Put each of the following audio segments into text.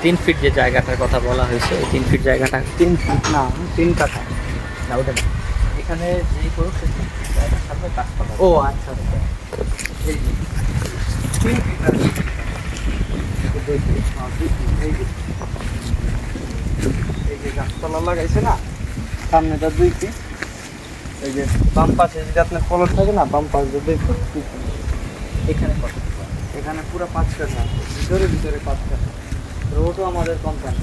3 fit যে জায়গাটার কথা বলা হয়েছে, ওই 3 ফিট জায়গাটা 3 ফিট না, 3 কাঠা। না ওটা না। এখানে যেই করুক সে জায়গার সাথে কাজ করা ও আচ্ছা আচ্ছা, এই যে 3 ফিট আর 2 ফিট, হ্যাঁ 2 ফিট। এই যে গাছপালা লাগাইছে না, সামনেটা 2 ফিট। এই যে বাম পাশে যেটা আপনার কলর থাকে না, বাম পাশে 2 ফিট। এখানে কত? এখানে পুরো 5 কাঠা, ভিতরে ভিতরে 5 কাঠা। রোডও আমাদের কোম্পানি,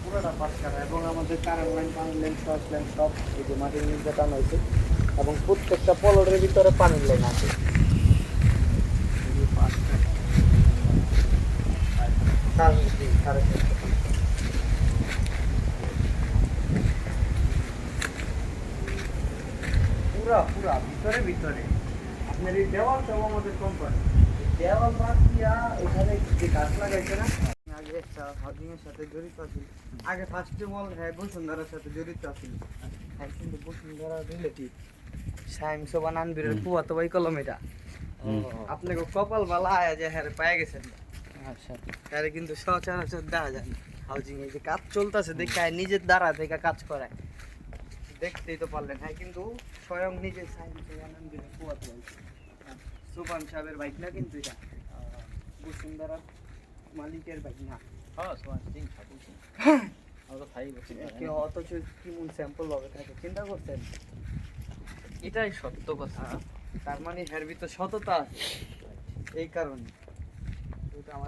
পুরোটা 5 কাঠা। এবং আমাদের কারেন্ট লাইন, পানি লাইন, সস লাইন সব এই যে মাটির নিচে টানা হয়েছে। এবং প্রত্যেকটা পলরের ভিতরে পানির লাইন আছে। এই যে 5 কাঠা। সাড়ে 4 কাঠা। পুরা পুরা ভিতরে ভিতরে আপনার এই দেওয়ালটাও আমাদের কোম্পানি। দেওয়াল বাদ দিয়া এখানে যে গাছ লাগাইছে না, আমি আগে একটা হাউজিং এর সাথে জড়িত আছি। আগে ফার্স্ট মল হ্যাঁ বসুন্ধরার সাথে জড়িত আছি। হ্যাঁ কিন্তু বসুন্ধরা রিলেটিভ সাইম সোবান আনবিরের ফুয়াতো ভাই কলম এটা। আপনাকে কপাল বালা আয়া যে হ্যাঁ পায়ে গেছেন। আচ্ছা, হ্যাঁ কিন্তু সচরাচর দেখা যায় হাউজিং এ যে কাজ চলতেছে দেখে নিজের দ্বারা থেকে কাজ করায়, দেখতেই তো পারলেন। হ্যাঁ কিন্তু স্বয়ং নিজে সাইন আনন্দিত কুয়াতে সুপান সাহেবের বাইক না, কিন্তু এটা বসুন্ধরার মালিকের বাইক না। হ্যাঁ সোয়ান সিং ঠাকুর সিং আমরা তো ভাই বলছি কেউ অথচ কেমন স্যাম্পল হবে থাকে চিন্তা করছেন। এটাই সত্য কথা। তার মানে হের ভিতর সততা আছে, এই কারণে।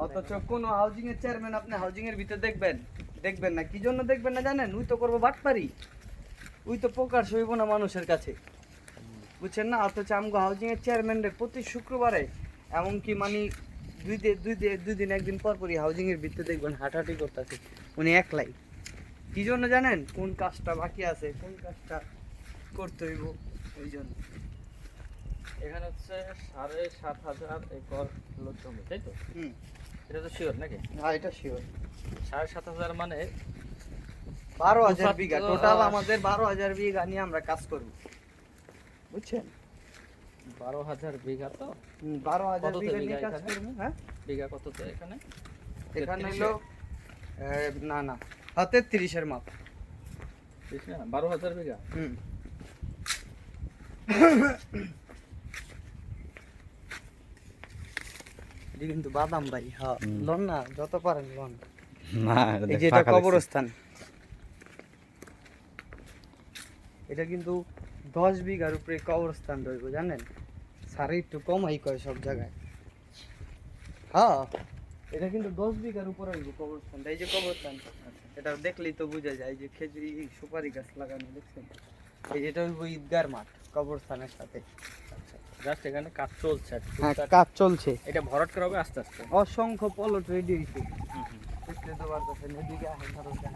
অথচ কোন হাউজিং এর চেয়ারম্যান আপনি হাউজিং এর ভিতর দেখবেন না। কি জন্য দেখবেন না জানেন? উই তো করবো বাটপারি, উই তো প্রকাশ হইব না মানুষের কাছে, বুঝছেন না? অথচ আমগো হাউজিং এর চেয়ারম্যানের প্রতি শুক্রবারে এমনকি মানে দুই দিন একদিন পর পরই হাউজিং এর ভিতরে দেখবেন হাঁটাহাঁটি করতেছে উনি একলাই। কি জন্য জানেন? কোন কাজটা বাকি আছে, কোন কাজটা করতে হইব, ওই জন্য। এখানে হচ্ছে 7,500 একর হলো জমি, তাই তো? এটা তো শিওর নাকি? হ্যাঁ এটা শিওর। 7,500 মানে 12,000 বিঘা টোটাল, আমাদের 12,000 বিঘা নিয়ে আমরা কাজ করব, বুঝছেন? 12,000 বিঘা তো? 12,000 কততে বিঘা নিয়ে বিঘা কাজ এখানে? করব। হ্যাঁ বিঘা কততে এখানে? এখানে 33 হলো না না, হ্যাঁ 33-এর মাপ। ঠিক না? 12,000 বিঘা। এটা কিন্তু বাদাম ভাই, হ্যাঁ লন না, যত পারেন লন। না এই যে এটা কবরস্থান, এটা কিন্তু 10 বিঘার উপরে কবরস্থান রইব জানেন। সারে একটু কমাই কয় সব জায়গায়। হ্যাঁ এটা কিন্তু 10 বিঘার উপরে রইব কবরস্থানটা। এই যে কবরস্থান, এটা দেখলেই তো বোঝা যায় যে খেজুরি সুপারি গাছ লাগানো, দেখছেন? এই যেটা হইব ঈদগার মাঠ কবরস্থানের সাথে। জাস্ট এখানে কাজ চলছে আর কি। হ্যাঁ কাজ চলছে, এটা ভরাট করা হবে আস্তে আস্তে। অসংখ্য পলট রেডি হয়েছে। দেখতে তো পারতেছেন, এদিকে আসেন ধরো দেখেন,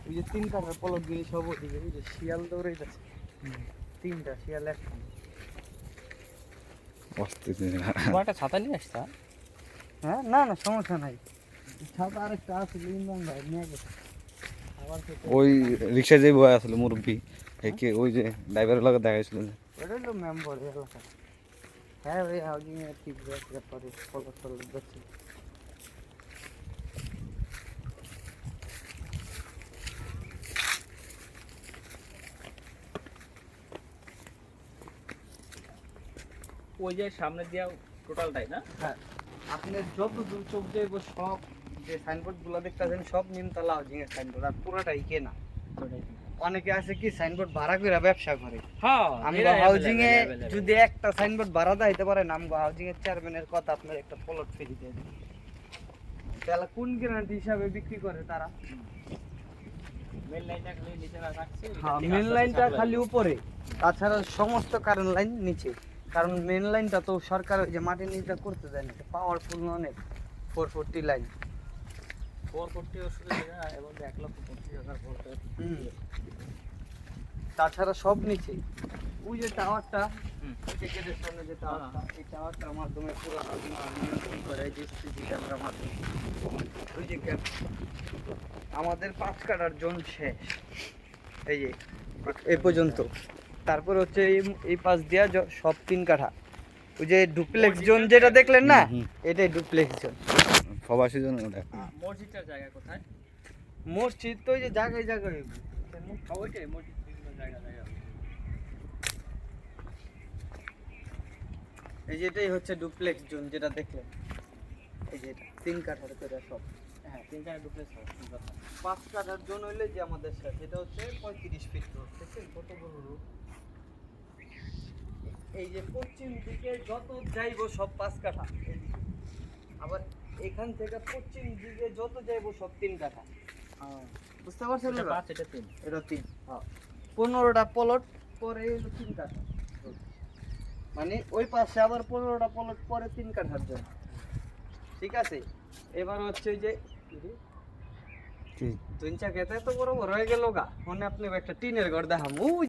ওই যে 3 কাঠার পলট দিয়ে সব ওদিকে, ওই যে শিয়াল দৌড়ে যাচ্ছে, 3টা শিয়াল একখানে। তোমার একটা ছাতা নিয়ে আসছা? হ্যাঁ না না সমস্যা নাই, ছাতা আরেকটা আছে লিমন ভাই নিয়ে গেছে। আবার ওই রিক্সা যে বয় আসলে মুরব্বী একে ওই যে ড্রাইভারের লগে দেখাইছিল যে ওটা হলো মেম্বার এলাকা। হ্যাঁ ওই হাউজিং এর ঠিক ব্যাপারে পলট টলট যাচ্ছে। ওই যে সামনে দিয়া টোটালটাই না? হ্যাঁ আপনি যত দূর চোখ যাইব সব যে সাইনবোর্ড গুলো দেখতেছেন সব নিমতলা হাউজিং এর সাইনবোর্ড, আর পুরোটাই কেনা। অনেকে আছে কি সাইনবোর্ড ভাড়া করে ব্যবসা করে। হ্যাঁ আমগো হাউজিং এ যদি একটা সাইনবোর্ড ভাড়া দিতে পারেন, আমগো হাউজিং এর চেয়ারম্যানের কথা আপনার একটা প্লট ফ্রি দিয়ে দিবে। তাহলে কোন গ্যারান্টি হিসাবে বিক্রি করে তারা? মেন লাইনটা খালি নিচে না রাখছে। হ্যাঁ মেন লাইনটা খালি উপরে, তাছাড়া সমস্ত কারেন্ট লাইন নিচে। কারণ মেন লাইনটা তো সরকার ওই যে মাটির নিচটা করতে দেয় না, পাওয়ারফুল অনেক 440 লাইন। 440 ওষুধের জায়গা এবং 1,25,000 ভোল্টের। তাছাড়া সব নিচে। ওই যে টাওয়ারটা, গেটের সামনে যে টাওয়ারটা, এই টাওয়ারটার মাধ্যমে পুরো নিয়ন্ত্রণ করে এই যে সিসি ক্যামেরার মাধ্যমে। ওই যে আমাদের 5 কাঠার জোন শেষ, এই যে এই পর্যন্ত। তারপর হচ্ছে এই পাশ দিয়া সব 3 কাঠা, ওই যে ডুপ্লেক্স জোন যেটা দেখলেন না, হুম, হুম। এটাই ডুপ্লেক্স জোন। প্রবাসী জন ওটা মসজিদটার জায়গা কোথায়? মসজিদ তো ওই যে জায়গায় জায়গায় ওইটাই মসজিদ, বিভিন্ন জায়গা জায়গা। এই যে এটাই হচ্ছে ডুপ্লেক্স জোন যেটা দেখলেন, এই যে এটা 3 কাঠার করে সব। হ্যাঁ, 3 কাঠা ডুপ্লেক্স হবে, ঠিক কথা। 5 কাঠার জোন হইলে যে আমাদের সাথে এটা হচ্ছে 35 ফিট রোড, দেখছেন কত বড় রোড। এই যে পশ্চিম দিকে যত যাইবো সব 5 কাঠা এইদিকে। আবার এখান থেকে পশ্চিম দিকে যত যাইবো সব 3 কাঠা। বুঝতে পারছেন এটা এবার? 5, এটা 3। এটা 3, হ্যাঁ। 15টা প্লট পরে হলো 3 কাঠা, মানে ওই পাশে আবার 15টা প্লট পরে 3 কাঠার জন্য, ঠিক আছে। এবার হচ্ছে ওই যে কি দুই চাকাতে তো বড় বড় হয়ে গেল গা, মনে আপনি একটা টিনের ঘর দেখাম, ওই